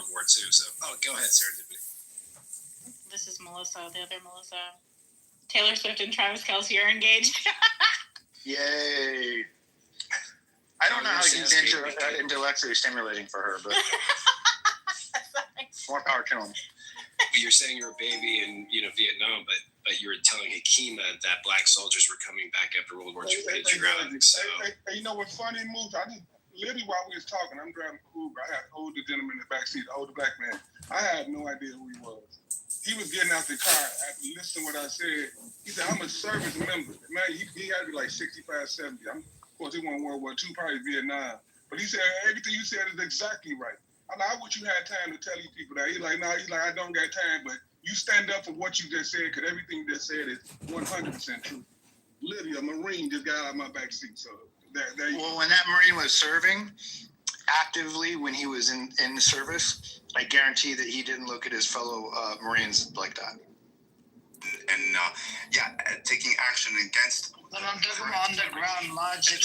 World War II. So, go ahead, Serendipity. This is Melissa, the other Melissa. Taylor Swift and Travis Kelce are engaged. Yay. I don't know how he's intellectually stimulating for her, but more power to him. But you're saying you're a baby in Vietnam, but you were telling Hakima that black soldiers were coming back after World War II to hit you ground. So. Hey, you know what's funny, Moose? Literally while we was talking, I'm driving Uber. I had an older gentleman in the back seat, an older black man. I had no idea who he was. He was getting out the car after listening to what I said. He said, I'm a service member. Man, he had to be like 65, 70. Of course, he won World War II, probably Vietnam. But he said, everything you said is exactly right. I'm like, I wish you had time to tell these people that. He's like, I don't got time, but you stand up for what you just said, because everything you just said is 100% true. Literally, a Marine just got out of my back seat, so... Well, when that Marine was serving actively, when he was in the service, I guarantee that he didn't look at his fellow Marines like that. And taking action against. But I'm talking about underground logic. If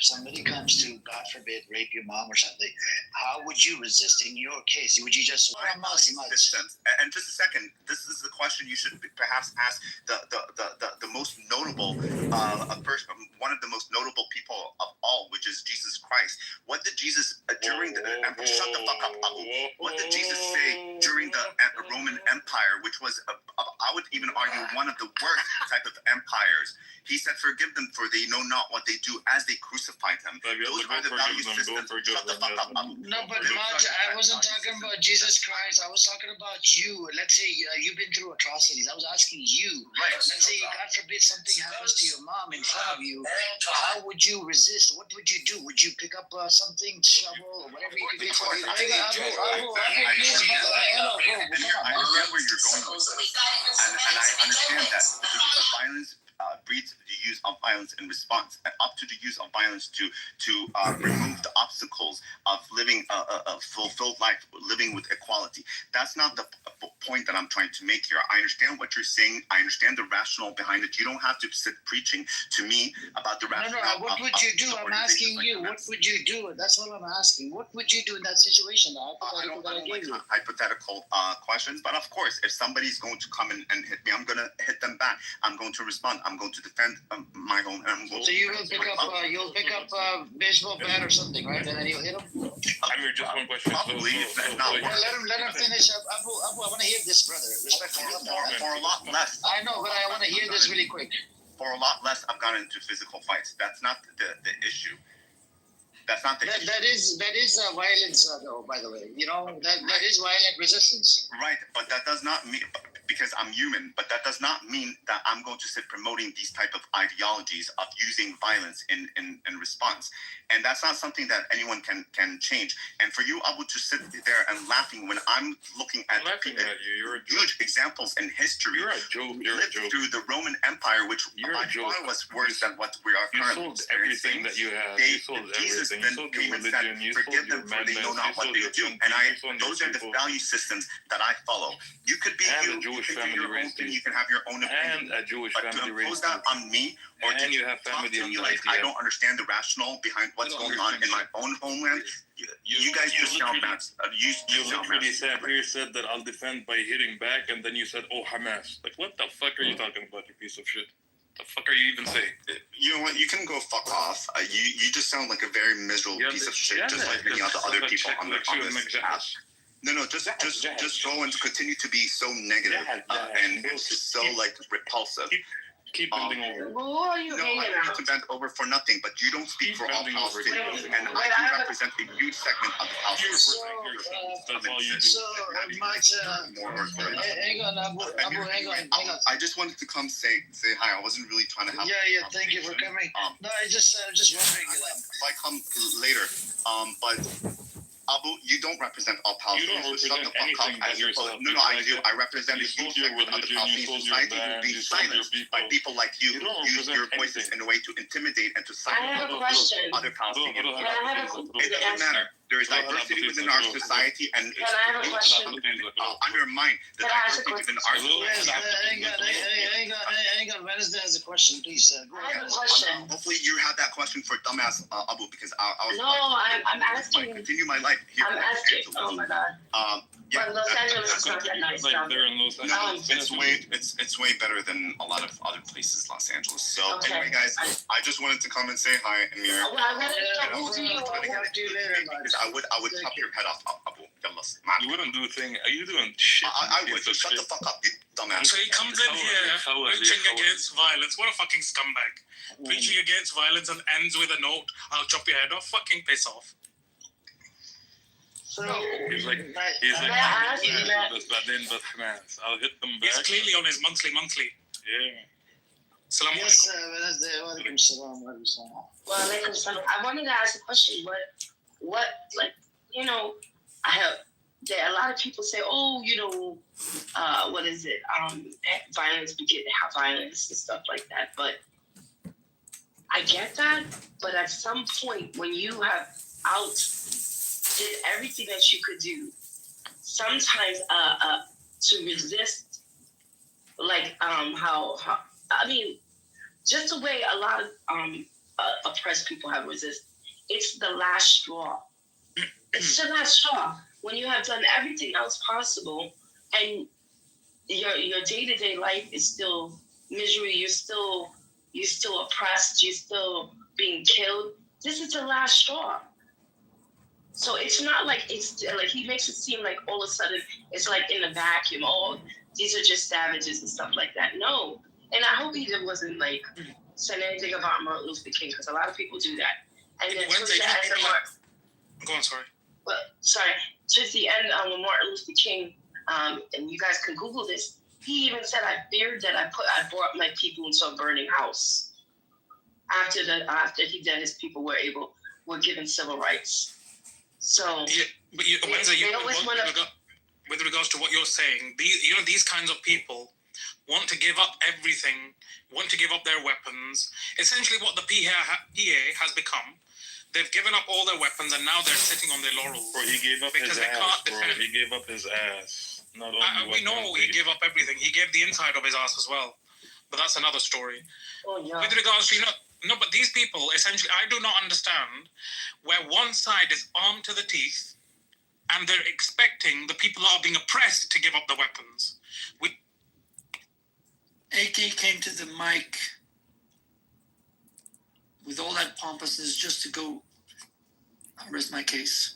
somebody comes to, God forbid, rape your mom or something, how would you resist in your case? Would you just And just a second, this is the question you should perhaps ask the most notable one of the most notable people of all, which is Jesus Christ. What did Jesus during the shut the fuck up, Abu? What did Jesus say during the Roman Empire, which was I would even argue one of the worst type of empires? He said, "Forgive them, for they know not what they do," as they crucified him. Those are the value systems. Shut the fuck up, Abu. No, but Maj, I wasn't talking about Jesus Christ. I was talking about you. Let's say you've been through atrocities. I was asking you. Right. Let's say, God forbid, something happens to your mom in front of you. How would you resist? What would you do? Would you pick up something, shovel, or whatever you could do? I understand where you're going with this, and I understand that the violence breeds the use of violence in response, and up to the use of violence to remove the obstacles of living a fulfilled life, living with equality. That's not the point that I'm trying to make here. I understand what you're saying. I understand the rationale behind it. You don't have to sit preaching to me about the rationale. No. What would you do? I'm asking you. What would you do? That's all I'm asking. What would you do in that situation? I don't like hypothetical questions, but of course, if somebody's going to come and hit me, I'm going to hit them back. I'm going to respond. I'm going to defend my home. And I'm going so you will pick up a baseball bat or something, right? And then you'll hit him? Just one question. Probably, let him finish up. Abu, I want to hear this, brother. For a lot less. I know, but I want to hear this really quick. For a lot less, I've gotten into physical fights. That's not the issue. That's not the issue. That is violence, though, by the way. That is violent resistance. Right, but that does not mean, because I'm human, but that does not mean that I'm going to sit promoting these type of ideologies of using violence in response. And that's not something that anyone can change. And for you, Abu, to sit there and laughing when I'm looking at huge examples in history, lived through the Roman Empire, which by far was worse than what we are currently experiencing. Everything that you had. Jesus then came and said, "Forgive them, for they know not what they do." And those are the value systems that I follow. You could be you. You can do your own thing. You can have your own opinion. And a Jewish but family to impose that on me, or to talk to me like I don't understand the rationale behind what's going on in my own homeland, you guys just sound bad. You literally said that I'll defend by hitting back, and then you said, "Oh, Hamas." Like, what the fuck are you talking about, you piece of shit? The fuck are you even saying? You know what? You can go fuck off. You just sound like a very miserable piece of shit, just like many other people on this app. No, just go and continue to be so negative and so like repulsive. Keep bending over. Who are you No, I don't need to bend over for nothing, but you don't speak for all Palestinians, and I do represent a huge segment of the Palestinians. That's all you do. So much. Hang on, Abu. I just wanted to come say hi. I wasn't really trying to have. Yeah. Thank you for coming. No, I just wondering. If I come later, but. Abu, you don't represent all Palestinians. You don't represent anything but yourself. No, I do. I represent a huge segment of the Palestinian society who be silenced by people like you who use your voices in a way to intimidate and to silence other Palestinians. It doesn't matter. There is diversity within our society, and undermine the diversity within our society. Hang on. Wednesday has a question, please. Go I have ahead. a question. Hopefully, you had that question for dumbass Abu, because I was. No, I'm asking. Continue my life here. I'm asking. Oh my God. Yeah, But Los Angeles is not that nice. Like down there there. in Los no, Angeles. it's way better than a lot of other places, Los Angeles. So Okay. anyway, guys, I just wanted to come and say hi, Amir. Well, I wanted to know who do you Talk to you later, bud. I would chop your head off, Abu. Yallas. You wouldn't do a thing. Are you doing shit? I would. Just shut the fuck up, you dumbass. So he comes in here preaching against violence. What a fucking scumbag. Preaching against violence and ends with a note, I'll chop your head off. Fucking piss off. So, He's like, I asked you that. I'll hit them He's back. clearly on his monthly. Yeah. Salam yes, alaikum. Wednesday. Walaikum salam. Walaikum salam. Well, alaikum salam. I wanted to ask a question. What, like, you know, there are a lot of people say, oh, you know, what is it? Violence beget violence and stuff like that. But I get that. But at some point, when you have did everything that you could do, sometimes to resist, like how I mean, just the way a lot of oppressed people have resisted. It's the last straw. It's the last straw. When you have done everything else possible, and your day-to-day life is still misery, you're still oppressed, you're still being killed. This is the last straw. So it's not like it's like he makes it seem like all of a sudden it's like in a vacuum. Oh, these are just savages and stuff like that. No, and I hope he wasn't like saying anything about Martin Luther King, because a lot of people do that. And then Wednesday, go on, sorry. But sorry, towards the end, when Martin Luther King, and you guys can Google this, he even said, "I feared that I brought my people into a burning house." After he did, his people were given civil rights. So Yeah, but Wednesday, with regards to what you're saying, these kinds of people want to give up everything, want to give up their weapons. Essentially, what the PA has become, they've given up all their weapons and now they're sitting on their laurels. Bro, he gave up Because his they ass, can't bro. defend. He gave up his ass. Not only We know he gave up everything. He gave the inside of his ass as well. But that's another story. oh yeah. With regards to, no, but these people, essentially, I do not understand where one side is armed to the teeth and they're expecting the people that are being oppressed to give up the weapons. AK came to the mic with all that pompousness just to go, I'll rest my case.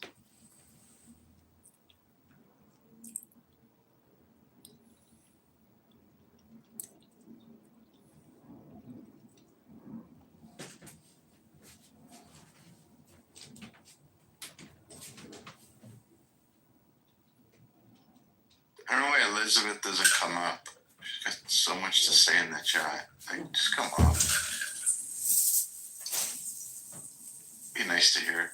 I don't know why Elizabeth doesn't come up. She's got so much to say in the chat. Like, just come up. Be nice to hear.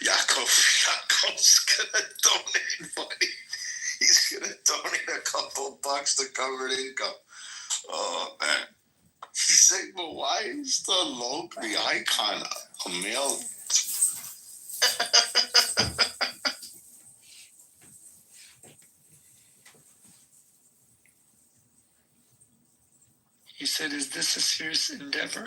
Jacob's gonna donate money. He's gonna donate a couple bucks to cover income. Oh man. He's saying, but why is the locally icon a male? He said, is this a serious endeavor?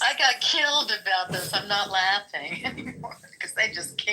I got killed about this. I'm not laughing anymore because they just came.